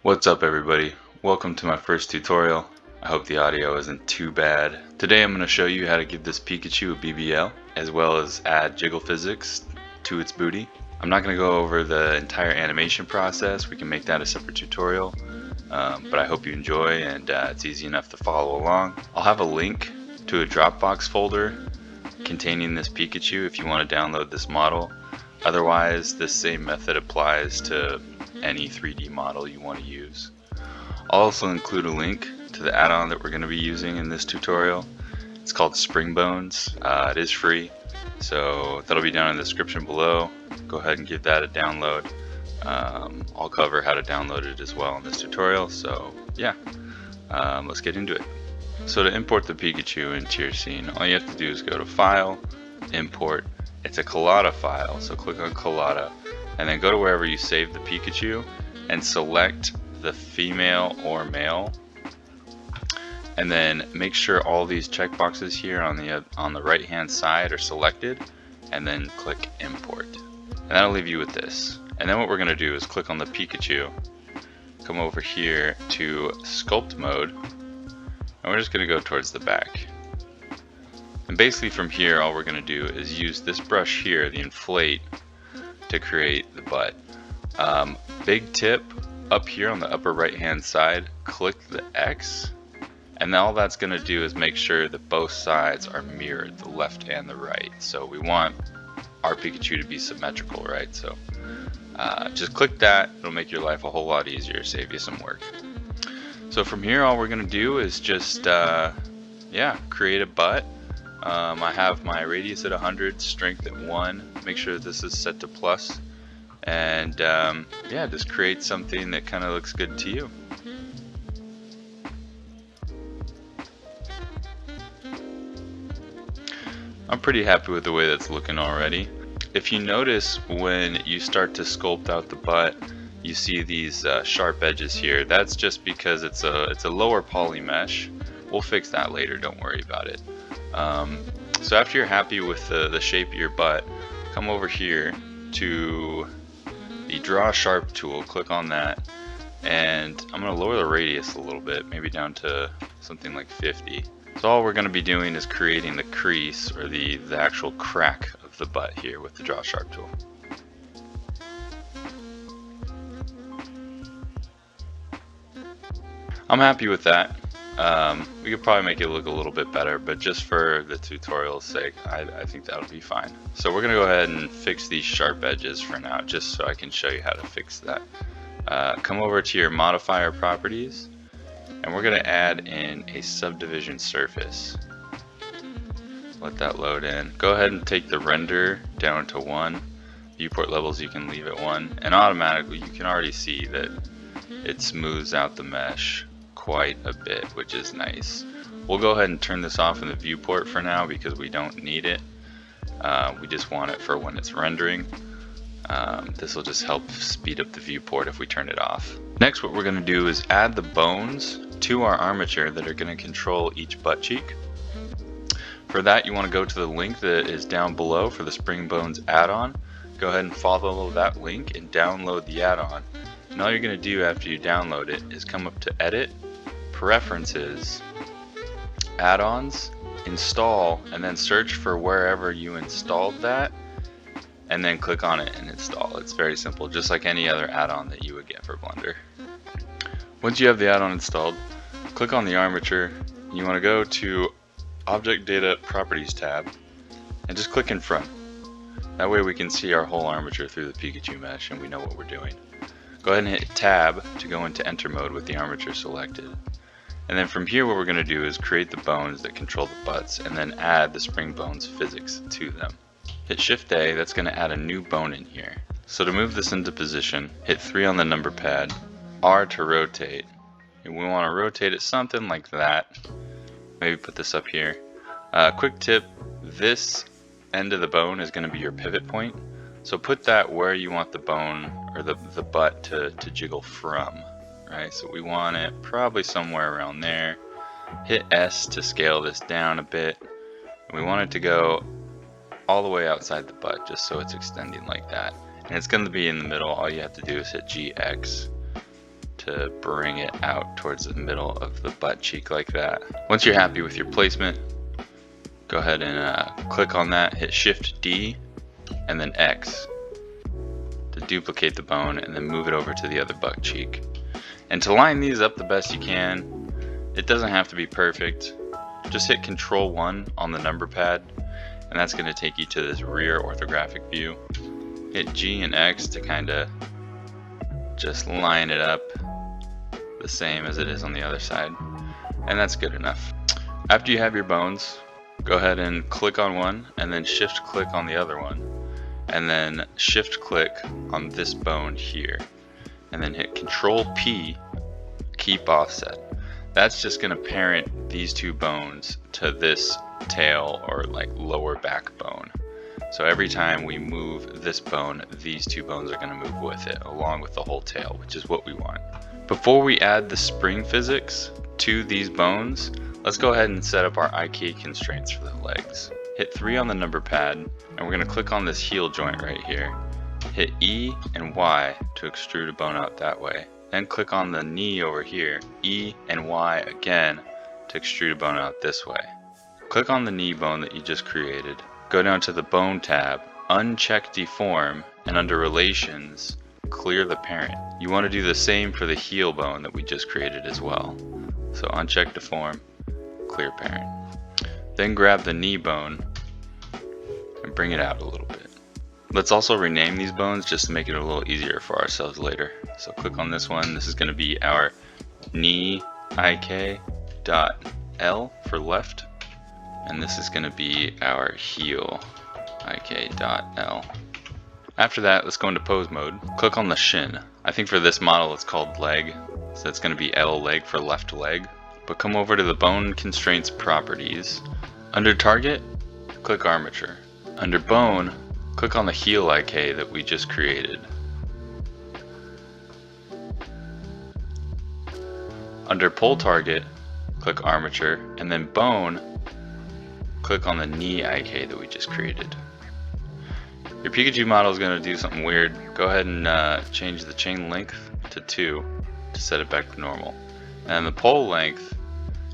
What's up everybody? Welcome to my first tutorial. I hope the audio isn't too bad. Today I'm going to show you how to give this Pikachu a BBL, as well as add jiggle physics to its booty. I'm not going to go over the entire animation process, we can make that a separate tutorial, but I hope you enjoy and it's easy enough to follow along. I'll have a link to a Dropbox folder containing this Pikachu if you want to download this model. Otherwise, this same method applies to any 3D model you want to use. I'll also include a link to the add-on that we're going to be using in this tutorial. It's called Spring Bones. It is free, so that'll be down in the description below. Go ahead and give that a download. I'll cover how to download it as well in this tutorial, so yeah, let's get into it. So to import the Pikachu into your scene, all you have to do is go to File, Import. It's a collada file, so click on collada and then go to wherever you saved the Pikachu and select the female or male, and then make sure all these checkboxes here on the right hand side are selected, and then click import, and that'll leave you with this. And then what we're going to do is click on the Pikachu, come over here to sculpt mode, and we're just going to go towards the back. And basically from here all we're going to do is use this brush here, the inflate, to create the butt. Big tip, up here on the upper right hand side, click the X, and all that's going to do is make sure that both sides are mirrored, the left and the right. So we want our Pikachu to be symmetrical, right? So just click that, it'll make your life a whole lot easier, save you some work. So from here all we're going to do is just create a butt. I have my radius at 100, strength at 1, make sure this is set to plus, and just create something that kind of looks good to you. I'm pretty happy with the way that's looking already. If you notice when you start to sculpt out the butt, you see these sharp edges here. That's just because it's a lower poly mesh. We'll fix that later, don't worry about it. So after you're happy with the shape of your butt, come over here to the Draw Sharp tool, click on that, and I'm going to lower the radius a little bit, maybe down to something like 50. So all we're going to be doing is creating the crease, or the actual crack of the butt here with the Draw Sharp tool. I'm happy with that. We could probably make it look a little bit better, but just for the tutorial's sake, I think that'll be fine. So we're going to go ahead and fix these sharp edges for now, just so I can show you how to fix that. Come over to your modifier properties, and we're going to add in a subdivision surface. Let that load in. Go ahead and take the render down to 1. Viewport levels you can leave at 1, and automatically you can already see that it smooths out the mesh quite a bit, which is nice. We'll go ahead and turn this off in the viewport for now because we don't need it. We just want it for when it's rendering. This will just help speed up the viewport if we turn it off. Next, what we're going to do is add the bones to our armature that are going to control each butt cheek. For that, you want to go to the link that is down below for the Spring Bones add-on. Go ahead and follow that link and download the add-on. And all you're going to do after you download it is come up to Edit, Preferences, Add-ons, Install, and then search for wherever you installed that, and then click on it and install. It's very simple, just like any other add-on that you would get for Blender. Once you have the add-on installed, click on the armature. You want to go to Object Data Properties tab and just click in front. That way we can see our whole armature through the Pikachu mesh and we know what we're doing. Go ahead and hit Tab to go into Enter mode with the armature selected. And then from here what we're going to do is create the bones that control the butts and then add the Spring Bones physics to them. Hit Shift A, that's going to add a new bone in here. So to move this into position, hit 3 on the number pad, R to rotate. And we want to rotate it something like that. Maybe put this up here. Quick tip, this end of the bone is going to be your pivot point. So put that where you want the bone or the butt to jiggle from, right? So we want it probably somewhere around there. Hit S to scale this down a bit. And we want it to go all the way outside the butt, just so it's extending like that. And it's going to be in the middle. All you have to do is hit GX. to bring it out towards the middle of the butt cheek like that. Once you're happy with your placement, go ahead and click on that, hit Shift D and then X to duplicate the bone and then move it over to the other butt cheek. And to line these up the best you can, it doesn't have to be perfect. Just hit Control-1 on the number pad and that's going to take you to this rear orthographic view. Hit G and X to kind of just line it up the same as it is on the other side, and that's good enough. After you have your bones, go ahead and click on one and then shift click on the other one and then shift click on this bone here and then hit Control P, keep offset. That's just going to parent these two bones to this tail or like lower back bone. So every time we move this bone, these two bones are going to move with it along with the whole tail, which is what we want. Before we add the spring physics to these bones, let's go ahead and set up our IK constraints for the legs. Hit 3 on the number pad and we're going to click on this heel joint right here. Hit E and Y to extrude a bone out that way. Then click on the knee over here, E and Y again to extrude a bone out this way. Click on the knee bone that you just created. Go down to the Bone tab, uncheck Deform, and under Relations, clear the parent. You want to do the same for the heel bone that we just created as well. So uncheck Deform, clear parent. Then grab the knee bone and bring it out a little bit. Let's also rename these bones just to make it a little easier for ourselves later. So click on this one. This is going to be our knee IK.L for left. And this is going to be our heel IK.L. After that, let's go into pose mode. Click on the shin. I think for this model it's called leg, so it's going to be L leg for left leg. But come over to the bone constraints properties. Under target, click armature. Under bone, click on the heel IK that we just created. Under pole target, click armature, and then bone, click on the knee IK that we just created. Your Pikachu model is going to do something weird. Go ahead and change the chain length to 2 to set it back to normal. And the pole length,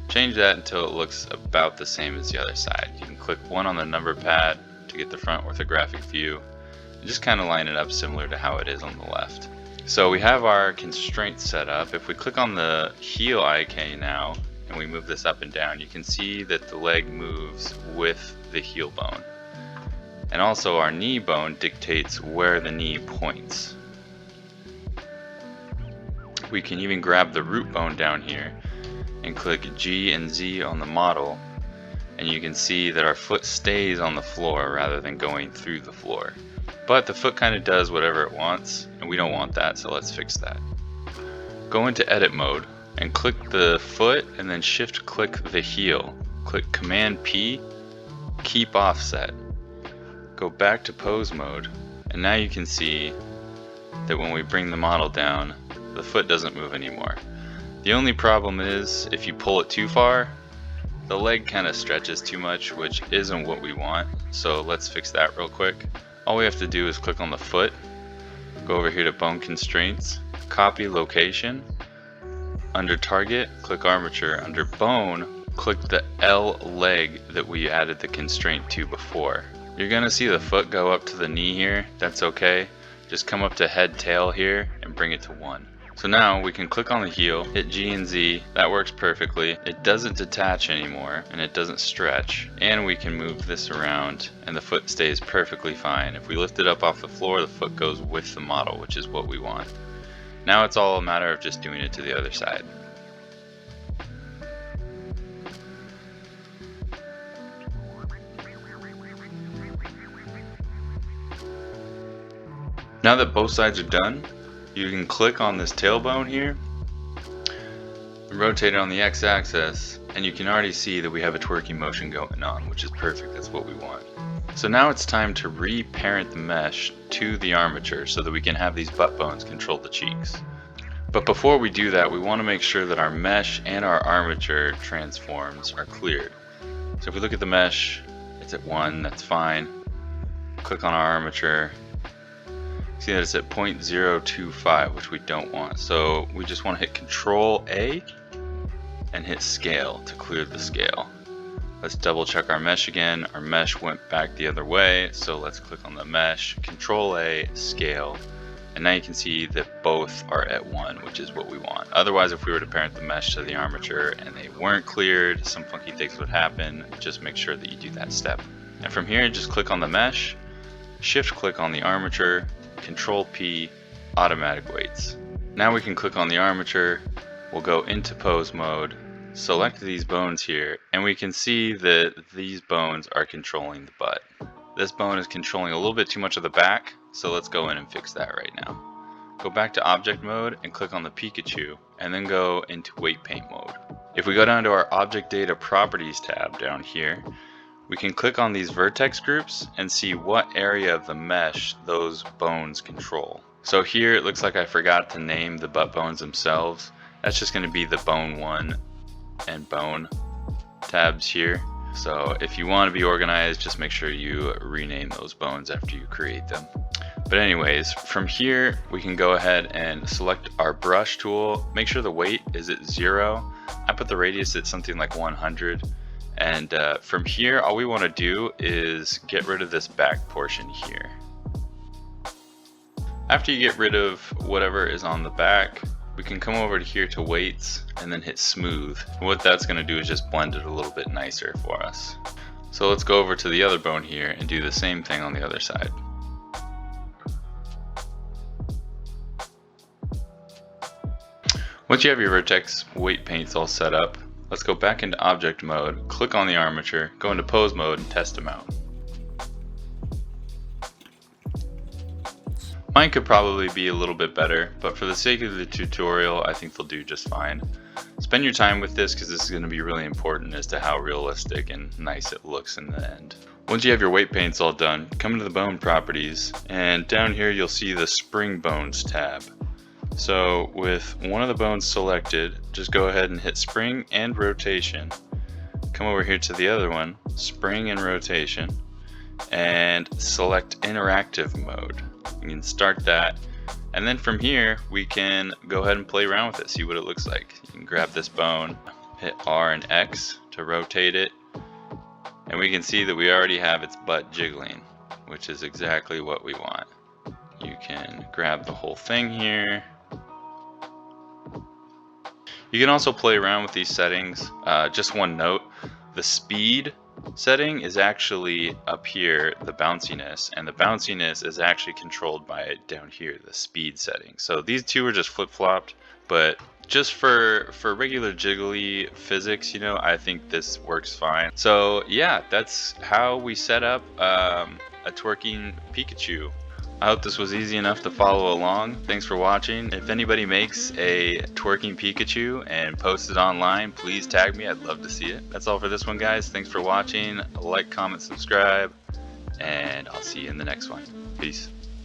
change that until it looks about the same as the other side. You can click 1 on the number pad to get the front orthographic view and just kind of line it up similar to how it is on the left. So we have our constraints set up. If we click on the heel IK now and we move this up and down, you can see that the leg moves with the heel bone. And also our knee bone dictates where the knee points. We can even grab the root bone down here and click G and Z on the model, and you can see that our foot stays on the floor rather than going through the floor. But the foot kind of does whatever it wants, and we don't want that, so let's fix that. Go into edit mode and click the foot and then shift click the heel. Click Command P, keep offset. Go back to pose mode, and now you can see that when we bring the model down, the foot doesn't move anymore. The only problem is if you pull it too far, the leg kind of stretches too much, which isn't what we want. So let's fix that real quick. All we have to do is click on the foot, go over here to bone constraints, copy location, under target, click armature, under bone, click the L leg that we added the constraint to before. You're gonna see the foot go up to the knee here. That's okay. Just come up to head tail here and bring it to 1. So now we can click on the heel, hit G and Z. That works perfectly. It doesn't detach anymore and it doesn't stretch. And we can move this around and the foot stays perfectly fine. If we lift it up off the floor, the foot goes with the model, which is what we want. Now it's all a matter of just doing it to the other side. Now that both sides are done, you can click on this tailbone here and rotate it on the x-axis, and you can already see that we have a twerking motion going on, which is perfect. That's what we want. So now it's time to re-parent the mesh to the armature so that we can have these butt bones control the cheeks. But before we do that, we want to make sure that our mesh and our armature transforms are cleared. So if we look at the mesh, it's at 1, that's fine. Click on our armature, See that it's at 0.025, which we don't want. So we just want to hit Control A and hit Scale to clear the scale. Let's double check our mesh again. Our mesh went back the other way, so let's click on the mesh, Control A, Scale, and now you can see that both are at 1, which is what we want. Otherwise, if we were to parent the mesh to the armature and they weren't cleared, some funky things would happen. Just make sure that you do that step. And from here, just click on the mesh, shift click on the armature, Control P, automatic weights. Now we can click on the armature, we'll go into pose mode, select these bones here, and we can see that these bones are controlling the butt. This bone is controlling a little bit too much of the back, so let's go in and fix that right now. Go back to object mode and click on the Pikachu, and then go into weight paint mode. If we go down to our object data properties tab down here, we can click on these vertex groups and see what area of the mesh those bones control. So here it looks like I forgot to name the butt bones themselves. That's just going to be the bone 1 and bone tabs here. So if you want to be organized, just make sure you rename those bones after you create them. But anyways, from here we can go ahead and select our brush tool. Make sure the weight is at 0. I put the radius at something like 100. And from here, all we want to do is get rid of this back portion here. After you get rid of whatever is on the back, we can come over to here to weights and then hit smooth. And what that's going to do is just blend it a little bit nicer for us. So let's go over to the other bone here and do the same thing on the other side. Once you have your vertex weight paints all set up, let's go back into object mode, click on the armature, go into pose mode and test them out. Mine could probably be a little bit better, but for the sake of the tutorial, I think they'll do just fine. Spend your time with this because this is going to be really important as to how realistic and nice it looks in the end. Once you have your weight paints all done, come into the bone properties, and down here you'll see the spring bones tab. So with one of the bones selected, just go ahead and hit spring and rotation. Come over here to the other one, spring and rotation, and select interactive mode. You can start that, and then from here we can go ahead and play around with it, see what it looks like. You can grab this bone, hit R and X to rotate it, and we can see that we already have its butt jiggling, which is exactly what we want. You can grab the whole thing here. You can also play around with these settings. Just one note, the speed setting is actually up here, the bounciness, and the bounciness is actually controlled by down here, the speed setting. So these two are just flip-flopped, but just for regular jiggly physics, you know, I think this works fine. So yeah, that's how we set up a twerking Pikachu. I hope this was easy enough to follow along. Thanks for watching. If anybody makes a twerking Pikachu and posts it online, please tag me. I'd love to see it. That's all for this one, guys. Thanks for watching. Like, comment, subscribe, and I'll see you in the next one. Peace.